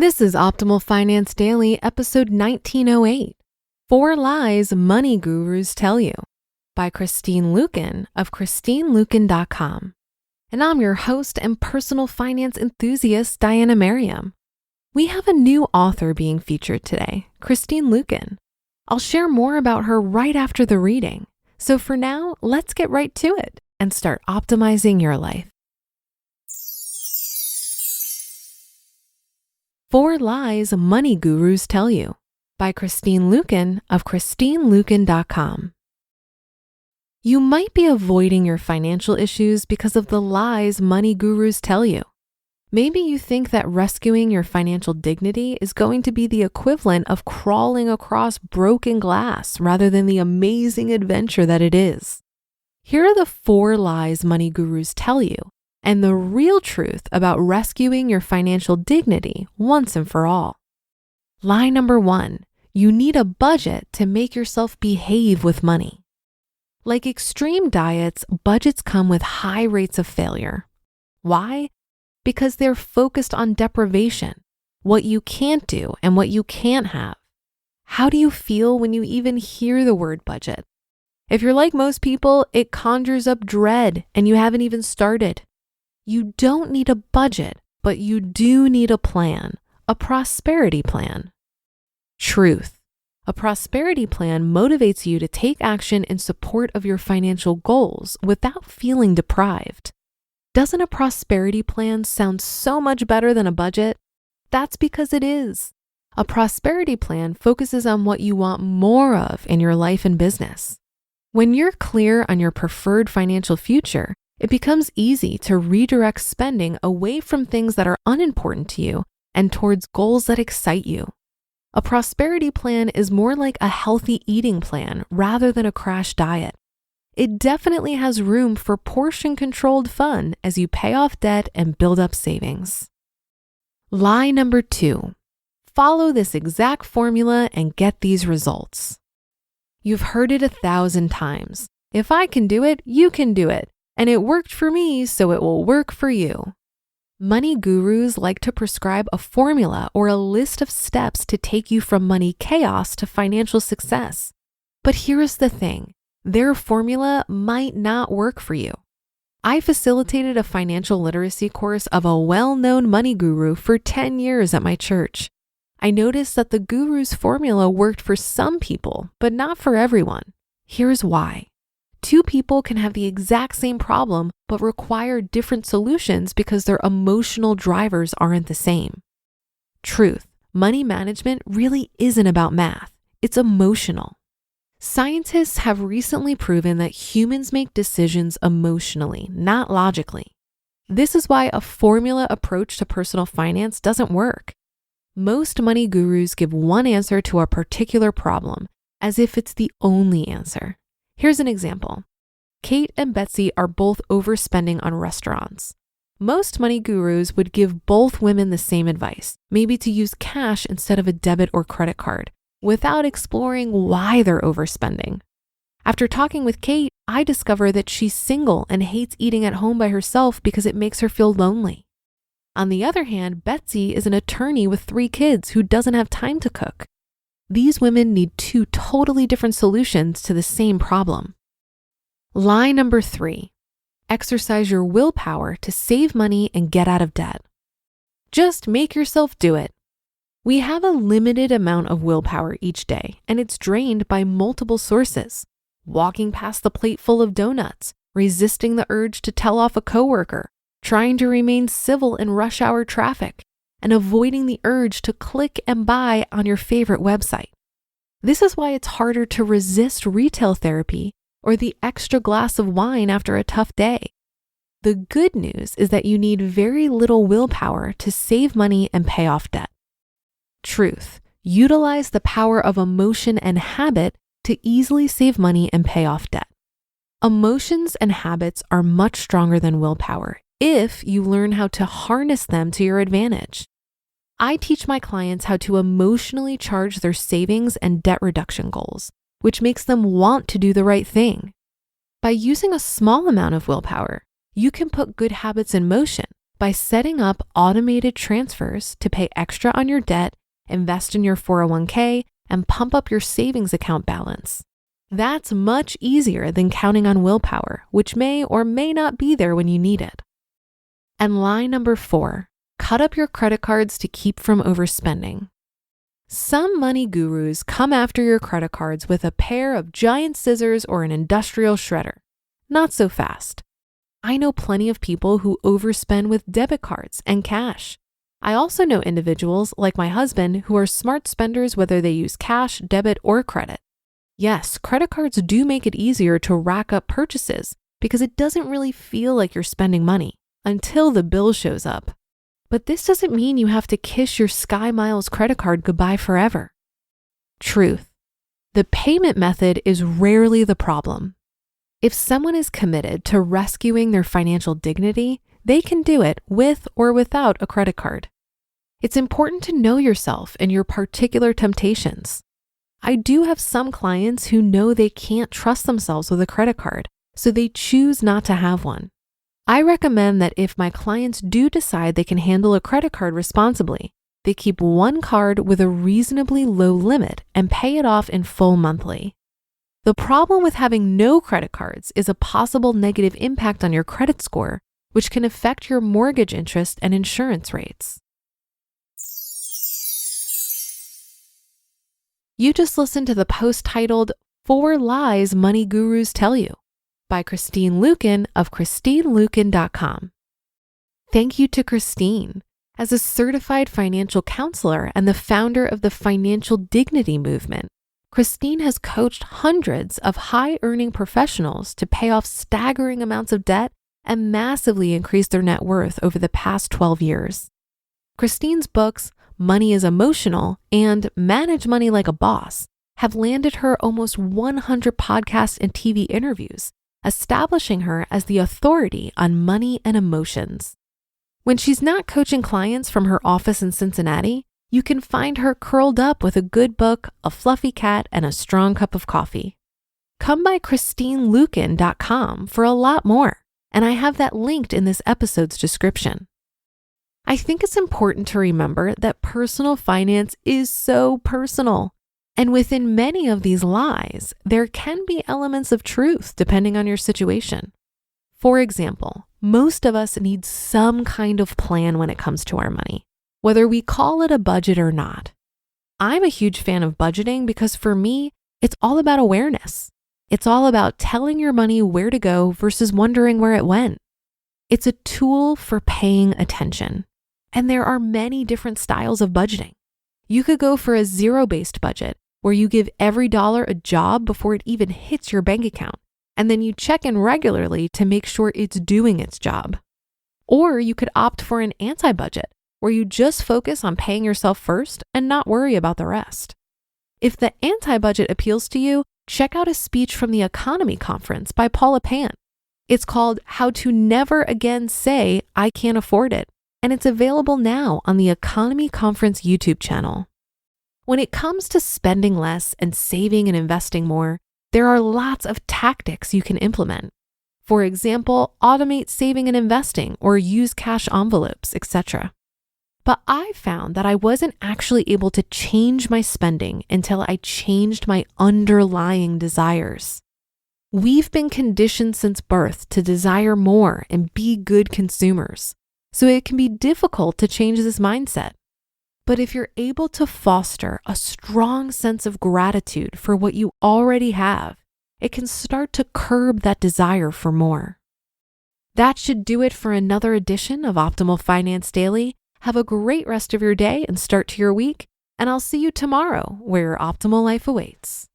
This is Optimal Finance Daily, episode 1908, 4 Lies Money Gurus Tell You, by Christine Luken of ChristineLuken.com. And I'm your host and personal finance enthusiast, Diana Merriam. We have a new author being featured today, Christine Luken. I'll share more about her right after the reading. So for now, let's get right to it and start optimizing your life. 4 Lies Money Gurus Tell You, by Christine Luken of ChristineLuken.com. You might be avoiding your financial issues because of the lies money gurus tell you. Maybe you think that rescuing your financial dignity is going to be the equivalent of crawling across broken glass rather than the amazing adventure that it is. Here are the 4 lies money gurus tell you, and the real truth about rescuing your financial dignity once and for all. Lie number 1, you need a budget to make yourself behave with money. Like extreme diets, budgets come with high rates of failure. Why? Because they're focused on deprivation, what you can't do and what you can't have. How do you feel when you even hear the word budget? If you're like most people, it conjures up dread and you haven't even started. You don't need a budget, but you do need a plan, a prosperity plan. Truth. A prosperity plan motivates you to take action in support of your financial goals without feeling deprived. Doesn't a prosperity plan sound so much better than a budget? That's because it is. A prosperity plan focuses on what you want more of in your life and business. When you're clear on your preferred financial future, it becomes easy to redirect spending away from things that are unimportant to you and towards goals that excite you. A prosperity plan is more like a healthy eating plan rather than a crash diet. It definitely has room for portion-controlled fun as you pay off debt and build up savings. Lie number 2, follow this exact formula and get these results. You've heard it 1,000 times. If I can do it, you can do it. And it worked for me, so it will work for you. Money gurus like to prescribe a formula or a list of steps to take you from money chaos to financial success. But here's the thing, their formula might not work for you. I facilitated a financial literacy course of a well-known money guru for 10 years at my church. I noticed that the guru's formula worked for some people, but not for everyone. Here's why. 2 people can have the exact same problem, but require different solutions because their emotional drivers aren't the same. Truth, money management really isn't about math. It's emotional. Scientists have recently proven that humans make decisions emotionally, not logically. This is why a formula approach to personal finance doesn't work. Most money gurus give one answer to a particular problem, as if it's the only answer. Here's an example. Kate and Betsy are both overspending on restaurants. Most money gurus would give both women the same advice, maybe to use cash instead of a debit or credit card, without exploring why they're overspending. After talking with Kate, I discover that she's single and hates eating at home by herself because it makes her feel lonely. On the other hand, Betsy is an attorney with 3 kids who doesn't have time to cook. These women need 2 totally different solutions to the same problem. Lie number 3, exercise your willpower to save money and get out of debt. Just make yourself do it. We have a limited amount of willpower each day, and it's drained by multiple sources. Walking past the plate full of donuts, resisting the urge to tell off a coworker, trying to remain civil in rush hour traffic, and avoiding the urge to click and buy on your favorite website. This is why it's harder to resist retail therapy or the extra glass of wine after a tough day. The good news is that you need very little willpower to save money and pay off debt. Truth, utilize the power of emotion and habit to easily save money and pay off debt. Emotions and habits are much stronger than willpower if you learn how to harness them to your advantage. I teach my clients how to emotionally charge their savings and debt reduction goals, which makes them want to do the right thing. By using a small amount of willpower, you can put good habits in motion by setting up automated transfers to pay extra on your debt, invest in your 401k, and pump up your savings account balance. That's much easier than counting on willpower, which may or may not be there when you need it. And line number 4, cut up your credit cards to keep from overspending. Some money gurus come after your credit cards with a pair of giant scissors or an industrial shredder. Not so fast. I know plenty of people who overspend with debit cards and cash. I also know individuals like my husband who are smart spenders whether they use cash, debit, or credit. Yes, credit cards do make it easier to rack up purchases because it doesn't really feel like you're spending money until the bill shows up. But this doesn't mean you have to kiss your Sky Miles credit card goodbye forever. Truth. The payment method is rarely the problem. If someone is committed to rescuing their financial dignity, they can do it with or without a credit card. It's important to know yourself and your particular temptations. I do have some clients who know they can't trust themselves with a credit card, so they choose not to have one. I recommend that if my clients do decide they can handle a credit card responsibly, they keep one card with a reasonably low limit and pay it off in full monthly. The problem with having no credit cards is a possible negative impact on your credit score, which can affect your mortgage interest and insurance rates. You just listened to the post titled 4 Lies Money Gurus Tell You by Christine Luken of ChristineLuken.com. Thank you to Christine. As a certified financial counselor and the founder of the Financial Dignity Movement, Christine has coached hundreds of high-earning professionals to pay off staggering amounts of debt and massively increase their net worth over the past 12 years. Christine's books, Money is Emotional and Manage Money Like a Boss, have landed her almost 100 podcasts and TV interviews, establishing her as the authority on money and emotions. When she's not coaching clients from her office in Cincinnati, you can find her curled up with a good book, a fluffy cat, and a strong cup of coffee. Come by ChristineLuken.com for a lot more, and I have that linked in this episode's description. I think it's important to remember that personal finance is so personal, and within many of these lies, there can be elements of truth depending on your situation. For example, most of us need some kind of plan when it comes to our money, whether we call it a budget or not. I'm a huge fan of budgeting because for me, it's all about awareness. It's all about telling your money where to go versus wondering where it went. It's a tool for paying attention. And there are many different styles of budgeting. You could go for a zero-based budget where you give every dollar a job before it even hits your bank account, and then you check in regularly to make sure it's doing its job. Or you could opt for an anti-budget where you just focus on paying yourself first and not worry about the rest. If the anti-budget appeals to you, check out a speech from the Economy Conference by Paula Pan. It's called How to Never Again Say, I Can't Afford It, and it's available now on the Economy Conference YouTube channel. When it comes to spending less and saving and investing more, there are lots of tactics you can implement. For example, automate saving and investing or use cash envelopes, etc. But I found that I wasn't actually able to change my spending until I changed my underlying desires. We've been conditioned since birth to desire more and be good consumers, so it can be difficult to change this mindset. But if you're able to foster a strong sense of gratitude for what you already have, it can start to curb that desire for more. That should do it for another edition of Optimal Finance Daily. Have a great rest of your day and start to your week, and I'll see you tomorrow where your optimal life awaits.